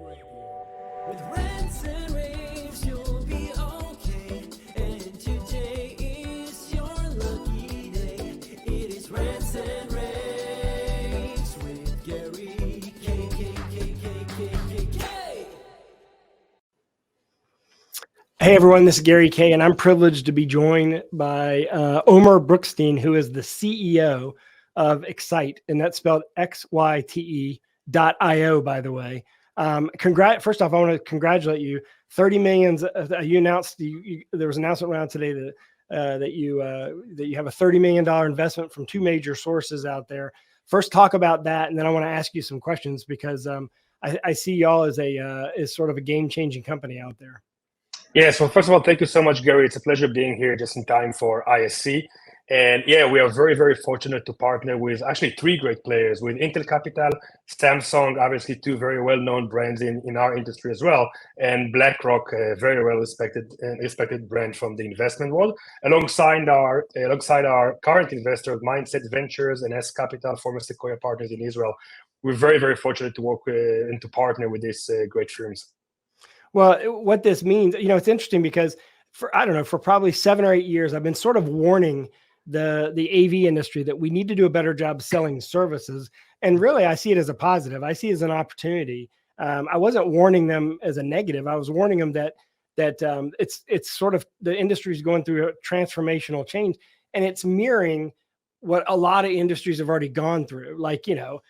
With rants and raves, you'll be okay. And today is your lucky day. It is Rants and Raves with Gary K. Hey everyone, this is Gary K, and I'm privileged to be joined by Omer Brookstein, who is the CEO of Xyte, and that's spelled XYTE.io, by the way. First off, I want to congratulate you. 30 million. You announced there was an announcement around today that you have a $30 million investment from two major sources out there. First, talk about that, and then I want to ask you some questions because I see y'all as sort of a game-changing company out there. Yeah, so first of all, thank you so much, Gary. It's a pleasure being here just in time for ISC. And yeah, we are very, very fortunate to partner with actually three great players, with Intel Capital, Samsung, obviously two very well-known brands in our industry as well, and BlackRock, a very well-respected brand from the investment world, alongside our current investors, Mindset Ventures and S Capital, former Sequoia partners in Israel. We're very, very fortunate to work and to partner with these great firms. Well, what this means, it's interesting because for probably 7 or 8 years, I've been sort of warning the AV industry that we need to do a better job selling services. And really, I see it as a positive. I see it as an opportunity. I wasn't warning them as a negative. I was warning them that it's sort of the industry is going through a transformational change, and it's mirroring what a lot of industries have already gone through. Like, the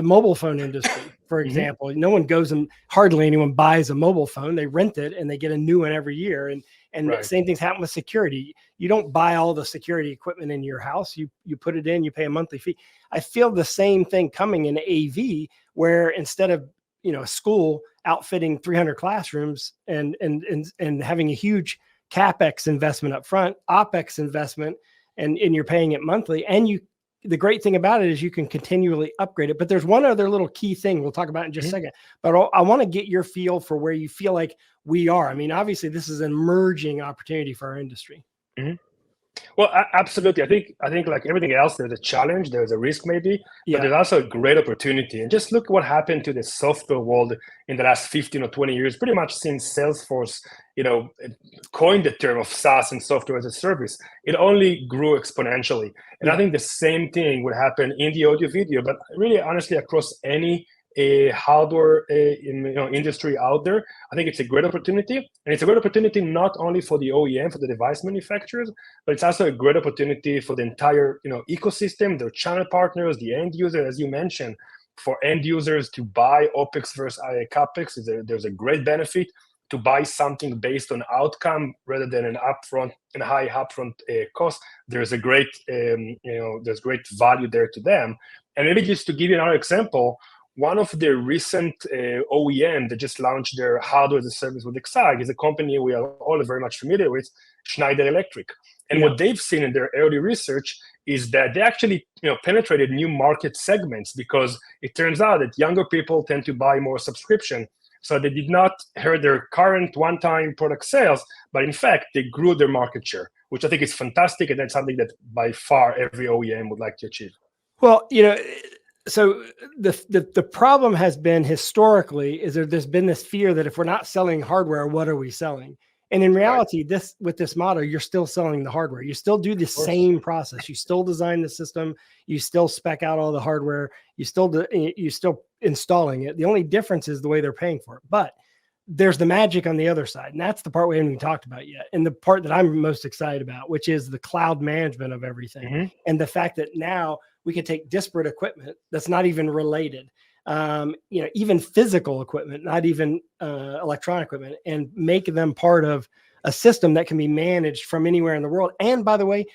mobile phone industry, for example. No one goes and hardly anyone buys a mobile phone. They rent it and they get a new one every year. And right. The same things happen with security. You don't buy all the security equipment in your house. You put it in, you pay a monthly fee. I feel the same thing coming in AV, where instead of a school outfitting 300 classrooms and having a huge CapEx investment up front, OpEx investment, and you're paying it monthly, and the great thing about it is you can continually upgrade it. But there's one other little key thing we'll talk about in just a second. But I want to get your feel for where you feel like we are. I mean, obviously, this is an emerging opportunity for our industry. Well, absolutely. I think like everything else, there's a challenge, there's a risk maybe, but there's also a great opportunity. And just look what happened to the software world in the last 15 or 20 years, pretty much since Salesforce, coined the term of SaaS and software as a service. It only grew exponentially. And I think the same thing would happen in the audio video, but really honestly across any hardware industry out there. I think it's a great opportunity, and it's a great opportunity not only for the OEM, for the device manufacturers, but it's also a great opportunity for the entire ecosystem, their channel partners, the end user, as you mentioned. For end users to buy OpEx versus CapEx, there's a great benefit to buy something based on outcome rather than an high upfront cost. There's a great there's great value there to them. And maybe just to give you another example, one of the recent OEM that just launched their hardware as a service with Xyte is a company we are all very much familiar with, Schneider Electric. And what they've seen in their early research is that they actually penetrated new market segments, because it turns out that younger people tend to buy more subscription. So they did not hurt their current one-time product sales, but in fact, they grew their market share, which I think is fantastic. And that's something that by far every OEM would like to achieve. Well, so the problem has been historically is there's been this fear that if we're not selling hardware, what are we selling? And in reality, with this model, you're still selling the hardware. You still do the same process. You still design the system. You still spec out all the hardware. You still installing it. The only difference is the way they're paying for it. But there's the magic on the other side, and that's the part we haven't even talked about yet. And the part that I'm most excited about, which is the cloud management of everything, and the fact that now we can take disparate equipment that's not even related, even physical equipment, not even electronic equipment, and make them part of a system that can be managed from anywhere in the world. And by the way,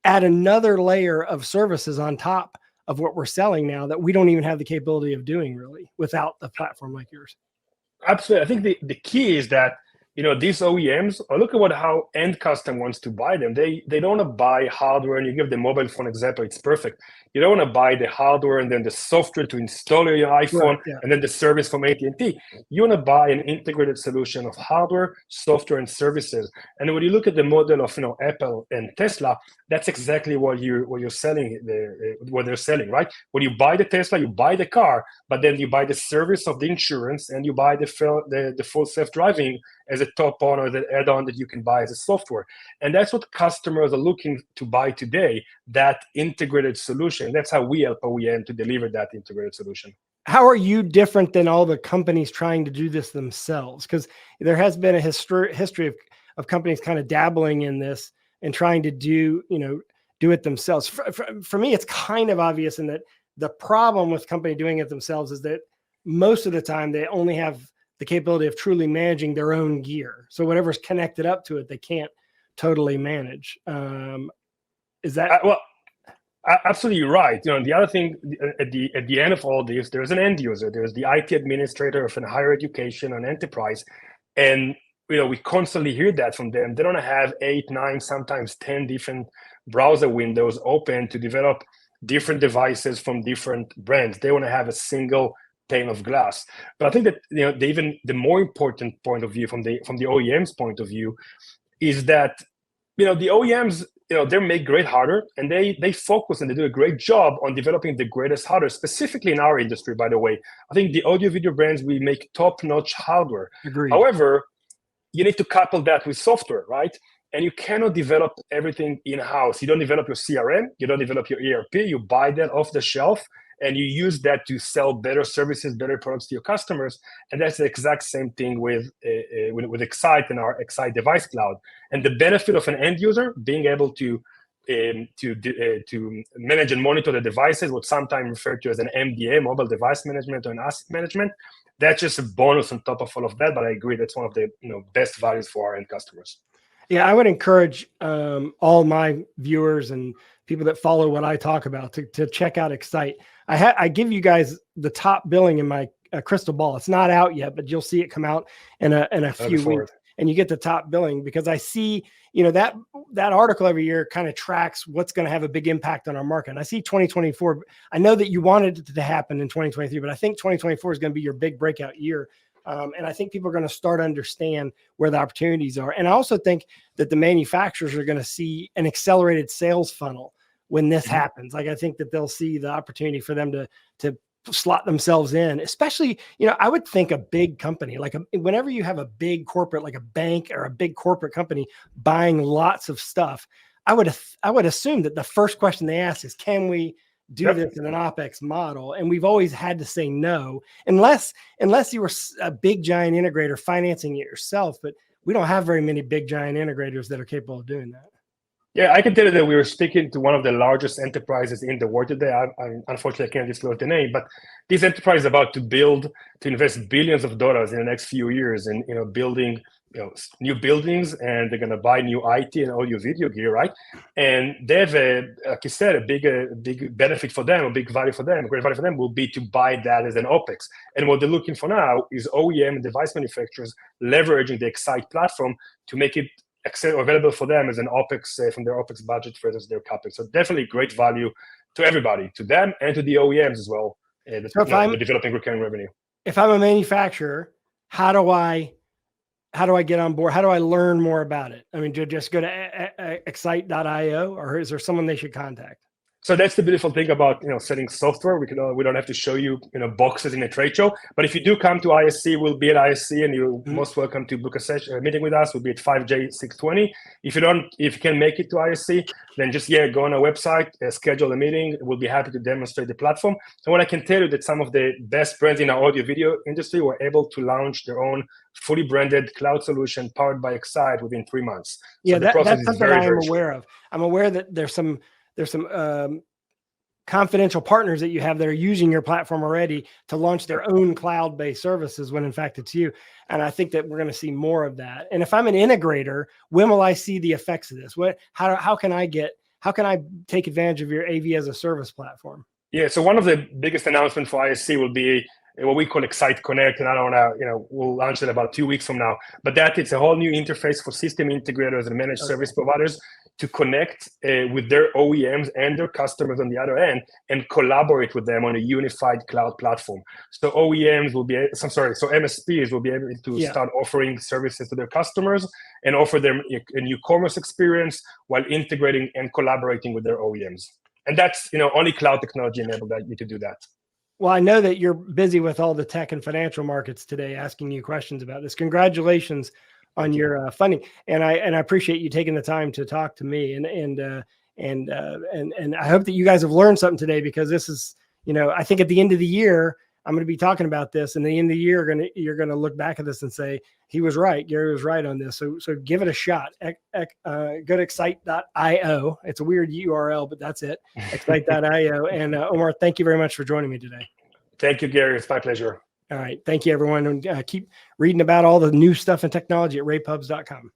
add another layer of services on top of what we're selling now that we don't even have the capability of doing really without a platform like yours. Absolutely. I think the key is that these OEMs, or look at how end customer wants to buy them. They don't want to buy hardware, and you give the mobile phone example, it's perfect. You don't want to buy the hardware and then the software to install your iPhone, Right, yeah. and then the service from AT&T. You want to buy an integrated solution of hardware, software, and services. And when you look at the model of Apple and Tesla, that's exactly what you're selling, what they're selling, right? When you buy the Tesla, you buy the car, but then you buy the service of the insurance, and you buy the full self-driving as a top-on or the add-on that you can buy as a software. And that's what customers are looking to buy today, that integrated solution. That's how we help OEM to deliver that integrated solution. How are you different than all the companies trying to do this themselves? Because there has been a history of companies kind of dabbling in this and trying to do it themselves. For me, it's kind of obvious in that the problem with company doing it themselves is that most of the time they only have the capability of truly managing their own gear. So whatever's connected up to it, they can't totally manage. Is that well? Absolutely right. The other thing at the end of all this, there's an end user. There's the IT administrator of a higher education, an enterprise, and we constantly hear that from them. They don't have 8, 9, sometimes 10 different browser windows open to develop different devices from different brands. They want to have a single pane of glass. But I think that the more important point of view from the OEM's point of view is that the OEMs they make great hardware, and they focus and they do a great job on developing the greatest hardware, specifically in our industry, by the way. I think the audio video brands, we make top-notch hardware. Agreed. However, you need to couple that with software, right? And you cannot develop everything in-house. You don't develop your CRM, you don't develop your ERP, you buy that off the shelf, and you use that to sell better services, better products to your customers. And that's the exact same thing with Xyte and our Xyte Device Cloud. And the benefit of an end user being able to manage and monitor the devices, what's sometimes referred to as an MDA, mobile device management, or an asset management, that's just a bonus on top of all of that. But I agree, that's one of the best values for our end customers. Yeah, I would encourage all my viewers and people that follow what I talk about to check out Xyte. I give you guys the top billing in my crystal ball. It's not out yet, but you'll see it come out in a few weeks, and you get the top billing because I see that article every year kind of tracks what's going to have a big impact on our market. And I see 2024. I know that you wanted it to happen in 2023, but I think 2024 is going to be your big breakout year. And I think people are going to start to understand where the opportunities are. And I also think that the manufacturers are going to see an accelerated sales funnel when this happens. Like, I think that they'll see the opportunity for them to slot themselves in, especially, I would think a big company, like whenever you have a big corporate, like a bank or a big corporate company buying lots of stuff, I would assume that the first question they ask is, can we do this in an OpEx model? And we've always had to say no, unless you were a big giant integrator financing it yourself. But we don't have very many big giant integrators that are capable of doing that. Yeah, I can tell you that we were speaking to one of the largest enterprises in the world today. I unfortunately, I can't disclose the name, but this enterprise is about to invest billions of dollars in the next few years in building new buildings, and they're going to buy new IT and audio video gear, right? And they have like you said, a big benefit for them, a big value for them, a great value for them will be to buy that as an OpEx. And what they're looking for now is OEM and device manufacturers leveraging the Xyte platform to make it available for them as an OpEx from their OpEx budget versus their CapEx. So definitely great value to everybody, to them and to the OEMs as well. The developing recurring revenue. If I'm a manufacturer, how do I get on board? How do I learn more about it? I mean, do I just go to xyte.io, or is there someone they should contact? So that's the beautiful thing about selling software. We don't have to show you boxes in a trade show. But if you do come to ISC, we'll be at ISC, and you're most welcome to book a meeting with us. We'll be at 5J620. If you can make it to ISC, then just go on our website, schedule a meeting. We'll be happy to demonstrate the platform. And what I can tell you that some of the best brands in our audio video industry were able to launch their own fully branded cloud solution powered by Xyte within 3 months. Yeah, so that's something I am aware of. I'm aware that there's some confidential partners that you have that are using your platform already to launch their own cloud-based services when in fact it's you. And I think that we're going to see more of that. And if I'm an integrator, when will I see the effects of this? How can I take advantage of your AV as a service platform? Yeah, so one of the biggest announcements for ISC will be what we call Xyte Connect, and I don't want to, we'll launch it about 2 weeks from now. But that it's a whole new interface for system integrators and managed service providers to connect with their OEMs and their customers on the other end and collaborate with them on a unified cloud platform. So OEMs will be, so MSPs will be able to start offering services to their customers and offer them a new commerce experience while integrating and collaborating with their OEMs. And that's, only cloud technology enabled you to do that. Well, I know that you're busy with all the tech and financial markets today, asking you questions about this. Congratulations on your funding, and I appreciate you taking the time to talk to me. And I hope that you guys have learned something today, because this is, I think at the end of the year I'm going to be talking about this, and at the end of the year you're going to look back at this and say he was right. Gary was right on this. So give it a shot. Go to Xyte.io. It's a weird URL, but that's it. Xyte.io. And Omer, thank you very much for joining me today. Thank you, Gary. It's my pleasure. All right. Thank you, everyone. And keep reading about all the new stuff in technology at rAVepubs.com.